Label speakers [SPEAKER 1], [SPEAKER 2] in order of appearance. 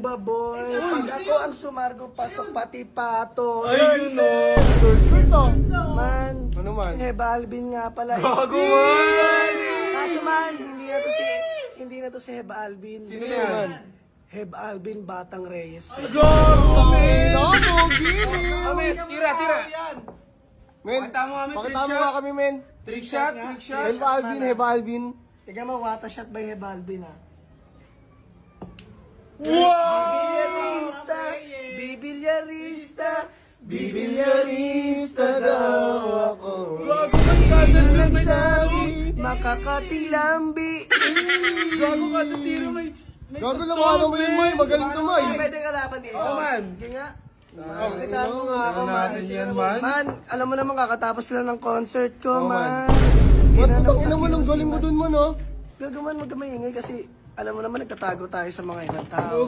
[SPEAKER 1] ba, boy? Pag ako ang sumargo, pasok pati pato.
[SPEAKER 2] Ayun o.
[SPEAKER 1] Man,
[SPEAKER 3] Ano man?
[SPEAKER 1] Heba Alvin nga pala.
[SPEAKER 2] Gago man!
[SPEAKER 1] Kaso man, hindi na to si Heba Alvin.
[SPEAKER 2] Sino yan?
[SPEAKER 1] Heba Alvin Batang Reyes.
[SPEAKER 2] Gago, men!
[SPEAKER 3] Gago, Gini!
[SPEAKER 2] Kami, tira.
[SPEAKER 3] Men,
[SPEAKER 2] Pakita mo kami,
[SPEAKER 3] pakita
[SPEAKER 2] trick
[SPEAKER 3] mo
[SPEAKER 2] shot.
[SPEAKER 3] nga kami, men.
[SPEAKER 2] Trick shot.
[SPEAKER 3] Heba Alvin, Heba Alvin.
[SPEAKER 1] Tiga mo, wata shot by Heba Alvin, ha?
[SPEAKER 2] Wow!
[SPEAKER 1] Bibilyarista daw ako.
[SPEAKER 2] Gago man kada shot, may
[SPEAKER 1] Nagsabi, makakating lambi.
[SPEAKER 2] Gago kada tiro, may...
[SPEAKER 3] Gago lang ano mo yun, May. Magaling to, May.
[SPEAKER 1] Pwede ka laban dito.
[SPEAKER 2] Oo, man.
[SPEAKER 1] Sige nga. Makitaan mo nga ako,
[SPEAKER 2] Ano
[SPEAKER 1] man.
[SPEAKER 2] natin yan, man?
[SPEAKER 1] Man, alam mo naman kakatapos lang ng concert ko, man.
[SPEAKER 3] Ba't
[SPEAKER 1] Ginanap
[SPEAKER 3] putang
[SPEAKER 1] sa
[SPEAKER 3] ina mo nang
[SPEAKER 1] QC,
[SPEAKER 3] galing mo
[SPEAKER 1] man.
[SPEAKER 3] dun, man, ha?
[SPEAKER 1] Gagaman, huwag ka maingay kasi alam mo naman nagtatago tayo sa mga ibang tao.